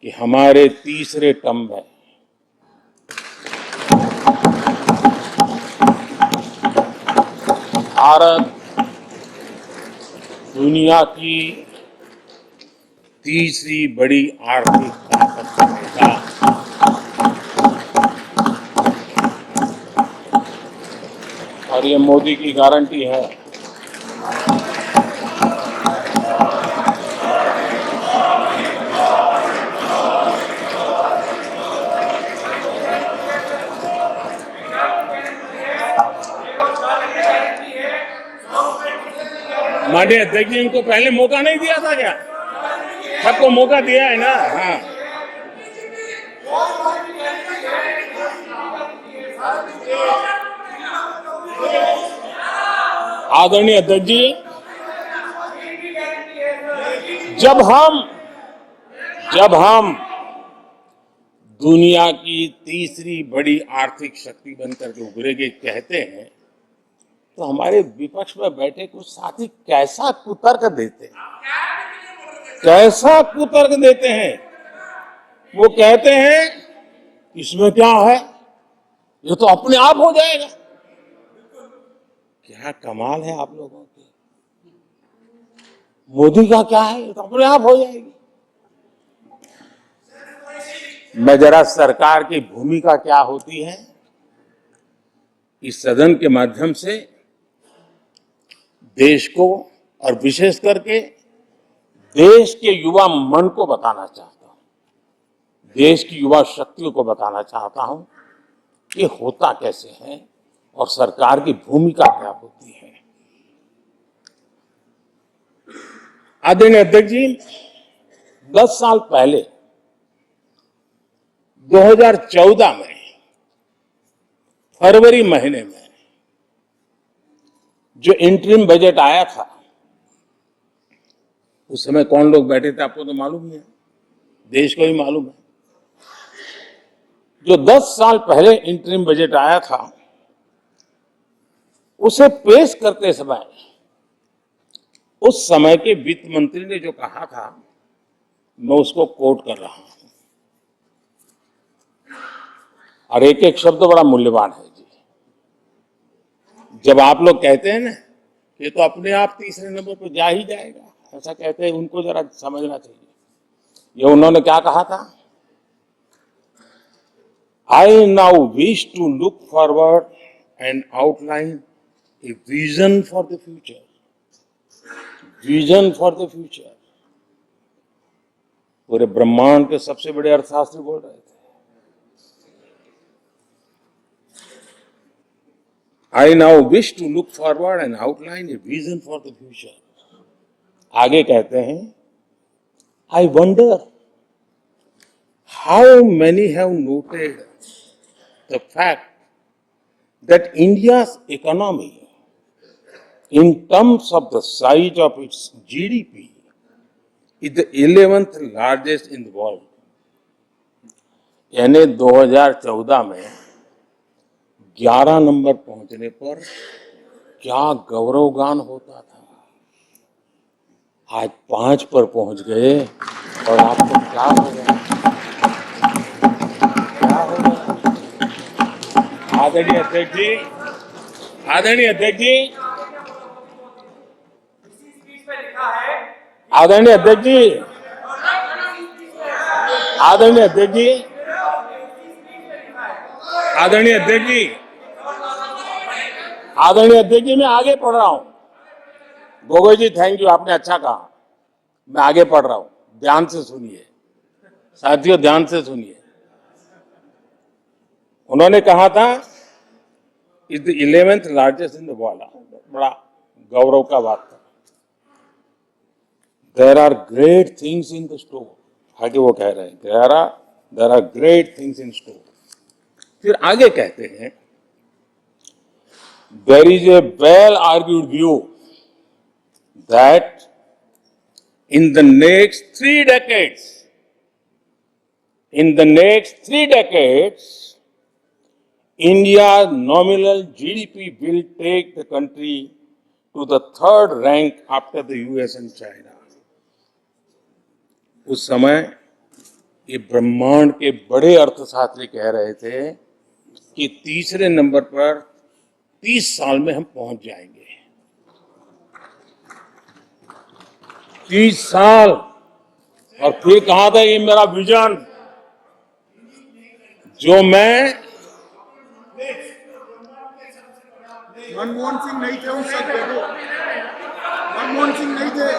कि हमारे तीसरे टर्म में भारत दुनिया की तीसरी बड़ी आर्थिक ताकत बनेगा। और ये मोदी की गारंटी है। माननीय अध्यक्ष जी, इनको पहले मौका नहीं दिया था क्या? सबको मौका दिया है ना? हाँ। आदरणीय अध्यक्ष जी, जब हम दुनिया की तीसरी बड़ी आर्थिक शक्ति बनकर के उभरेंगे कहते हैं, तो हमारे विपक्ष में बैठे कुछ साथी कैसा कुतर्क देते हैं। वो कहते हैं इसमें क्या है, ये तो अपने आप हो जाएगा। क्या कमाल है आप लोगों की। मोदी का क्या है, ये तो अपने आप हो जाएगी। मैं जरा सरकार की भूमिका क्या होती है इस सदन के माध्यम से देश को और विशेष करके देश के युवा मन को बताना चाहता हूं, देश की युवा शक्तियों को बताना चाहता हूं कि होता कैसे है और सरकार की भूमिका क्या होती है। आदरणीय अध्यक्ष जी, 10 साल पहले 2014 में फरवरी महीने में जो इंटरिम बजट आया था, उस समय कौन लोग बैठे थे आपको तो मालूम ही है, देश को ही मालूम है। जो 10 साल पहले इंटरिम बजट आया था, उसे पेश करते समय उस समय के वित्त मंत्री ने जो कहा था, मैं उसको कोट कर रहा हूं, और एक एक शब्द बड़ा मूल्यवान है जी। जब आप लोग कहते हैं ना ये तो अपने आप तीसरे नंबर पर जा ही जाएगा, ऐसा कहते हैं, उनको जरा समझना चाहिए। ये उन्होंने क्या कहा था, I now wish to look forward and outline a vision for the future. Vision for the future. पूरे ब्रह्मांड के सबसे बड़े अर्थशास्त्री बोल रहे थे। I now wish to look forward and outline a vision for the future. आगे कहते हैं, I wonder how many have noted the fact that India's economy, in terms of the size of its GDP, is the 11th largest in the world. यानी 2014 में 11 number पहुंचने पर क्या गौरवगान होता था। आज 5 पर पहुंच गए और आपको क्या हो गया, क्या हो गया। आदरणीय अध्यक्ष जी, आदरणीय अध्यक्ष जी, आदरणीय अध्यक्ष जी, आदरणीय अध्यक्ष जी, आदरणीय अध्यक्ष जी, आदरणीय अध्यक्ष जी, मैं आगे पढ़ रहा हूं। गोगोई जी, थैंक यू, आपने अच्छा कहा। मैं आगे पढ़ रहा हूं, ध्यान से सुनिए साथियों, ध्यान से सुनिए। उन्होंने कहा था is the 11th largest in the world. बड़ा गौरव का बात था। There are great things in the store. आगे वो कह रहे हैं there are great things in store. फिर आगे कहते हैं, there is a well argued view that in the next 3 decades, India's nominal GDP will take the country to the 3rd rank after the US and China. उस समय ये ब्रह्मांड के बड़े अर्थशास्त्री कह रहे थे कि तीसरे नंबर पर 30 साल में हम पहुंच जाएंगे। 30 साल। और फिर कहा था ये मेरा विजन जो मैं मनमोहन सिंह नहीं थे उस समय, मनमोहन सिंह नहीं थे।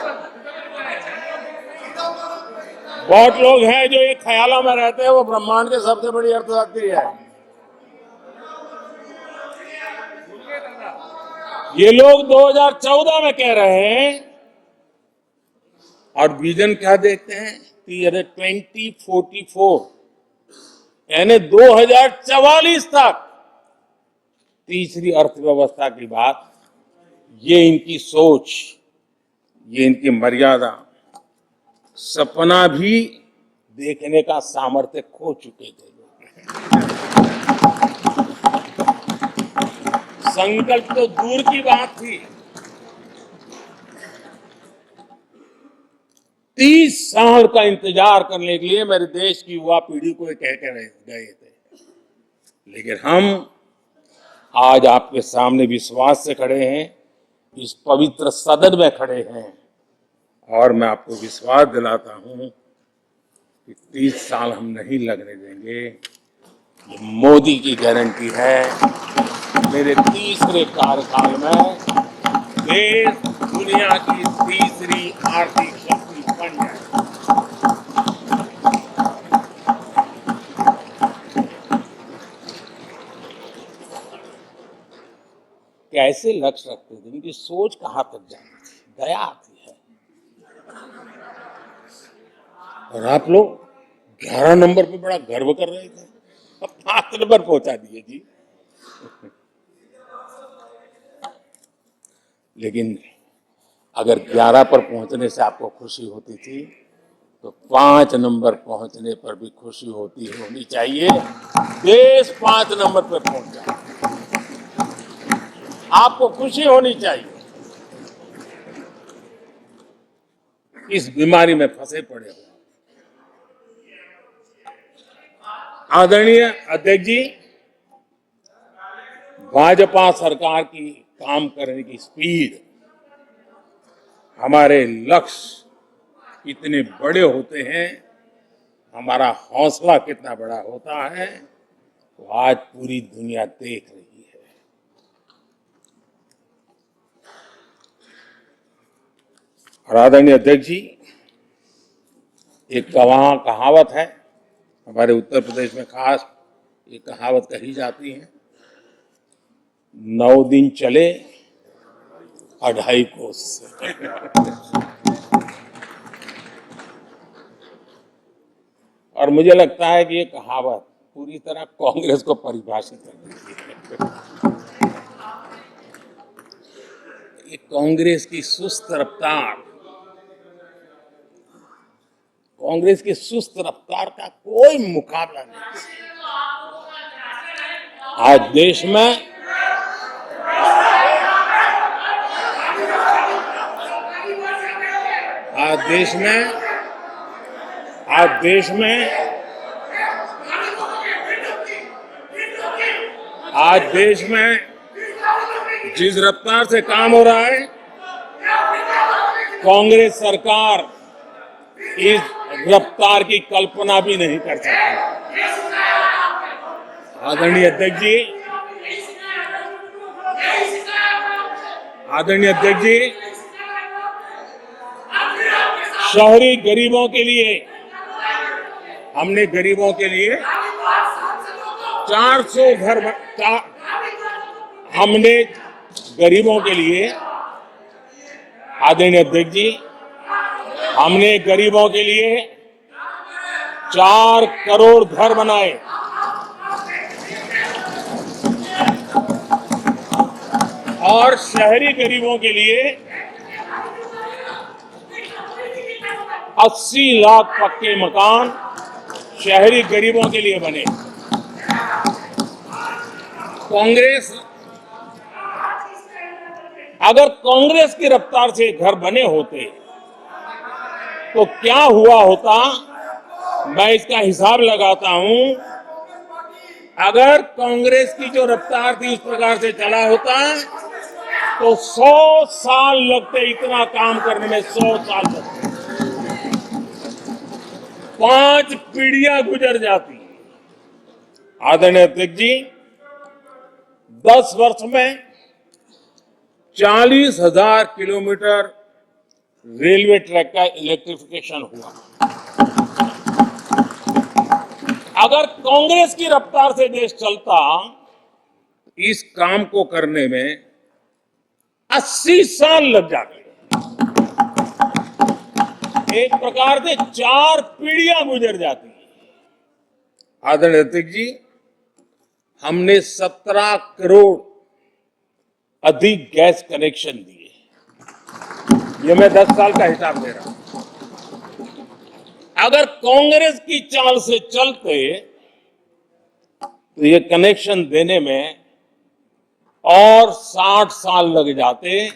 बहुत लोग हैं जो ये ख्यालों में रहते हैं वो ब्रह्मांड के सबसे बड़ी अर्थशास्त्री है। ये लोग 2014 में कह रहे हैं और विजन क्या देखते हैं 2044 यानी 2044 तक तीसरी अर्थव्यवस्था की बात। ये इनकी सोच, ये इनकी मर्यादा, सपना भी देखने का सामर्थ्य खो चुके थे लोग। संकल्प तो दूर की बात थी। 30 साल का इंतजार करने के लिए मेरे देश की युवा पीढ़ी को कह के गए थे, लेकिन हम आज आपके सामने विश्वास से खड़े हैं, इस पवित्र सदन में खड़े हैं और मैं आपको विश्वास दिलाता हूं कि 30 साल हम नहीं लगने देंगे। ये मोदी की गारंटी है। मेरे तीसरे कार्यकाल में देश दुनिया की तीसरी आर्थिक शक्ति बन जाए। कैसे लक्ष्य रखते थे, उनकी सोच कहां तक जाती थी, दया आती है। और आप लोग 11 नंबर पे बड़ा गर्व कर रहे थे, अब 5 नंबर पहुंचा दिए जी। लेकिन अगर 11 पर पहुंचने से आपको खुशी होती थी तो 5 नंबर पहुंचने पर भी खुशी होनी चाहिए। देश 5 नंबर पर पहुंच जाए, आपको खुशी होनी चाहिए। इस बीमारी में फंसे पड़े हो। आदरणीय अध्यक्ष जी, भाजपा सरकार की काम करने की स्पीड, हमारे लक्ष्य कितने बड़े होते हैं, हमारा हौसला कितना बड़ा होता है, तो आज पूरी दुनिया देख रही है। और आदरणीय अध्यक्ष जी, एक कहावत है हमारे उत्तर प्रदेश में, खास ये कहावत कही जाती है, 9 दिन चले 2.5 कोस। और मुझे लगता है कि ये कहावत पूरी तरह कांग्रेस को परिभाषित कर देती है। ये कांग्रेस की सुस्त रफ्तार, कांग्रेस की सुस्त रफ्तार का कोई मुकाबला नहीं। आज देश में जिस रफ्तार से काम हो रहा है, कांग्रेस सरकार इस रफ्तार की कल्पना भी नहीं कर सकती। आदरणीय अध्यक्ष जी, शहरी गरीबों के लिए हमने 400 घर हमने गरीबों के लिए, आदरणीय अध्यक्ष जी, हमने गरीबों के लिए 4 करोड़ घर बनाए। और शहरी गरीबों के लिए 80 लाख पक्के मकान शहरी गरीबों के लिए बने। अगर कांग्रेस की रफ्तार से घर बने होते तो क्या हुआ होता मैं इसका हिसाब लगाता हूं, अगर कांग्रेस की जो रफ्तार थी उस प्रकार से चला होता तो 100 साल लगते इतना काम करने में, 100 साल लगते, 5 पीढ़ियां गुजर जाती। आदरणीय अध्यक्ष जी, 10 वर्ष में 40,000 किलोमीटर रेलवे ट्रैक का इलेक्ट्रिफिकेशन हुआ। अगर कांग्रेस की रफ्तार से देश चलता, इस काम को करने में 80 साल लग जाते। एक प्रकार से 4 पीढ़ियां गुजर जाती। आदरणीय अध्यक्ष जी, हमने 17 करोड़ अधिक गैस कनेक्शन दिए। ये मैं 10 साल का हिसाब दे रहा हूं। अगर कांग्रेस की चाल से चलते तो ये कनेक्शन देने में और 60 साल लग जाते।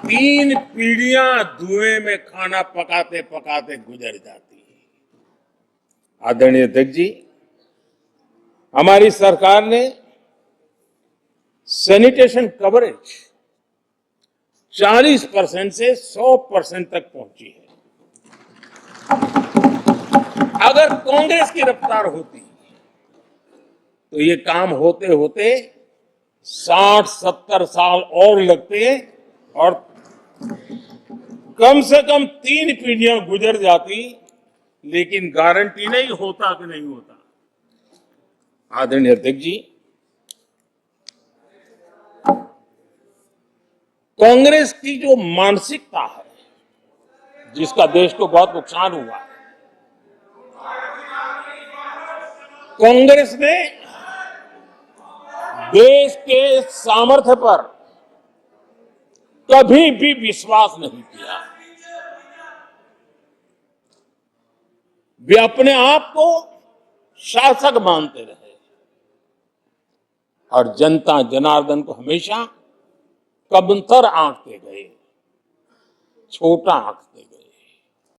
3 पीढ़ियां धुएं में खाना पकाते पकाते गुजर जाती। आदरणीय अध्यक्ष जी, हमारी सरकार ने सैनिटेशन कवरेज 40% से 100% तक पहुंची है। अगर कांग्रेस की रफ्तार होती तो ये काम होते होते 60-70 साल और लगते और कम से कम 3 पीढ़ियां गुजर जाती, लेकिन गारंटी नहीं होता कि नहीं होता। आदरणीय अध्यक्ष जी, कांग्रेस की जो मानसिकता है, जिसका देश को बहुत नुकसान हुआ, कांग्रेस ने देश के सामर्थ्य पर कभी भी विश्वास नहीं किया। वे अपने आप को शासक मानते रहे और जनता जनार्दन को हमेशा कमतर आंकते गए, छोटा आंकते गए।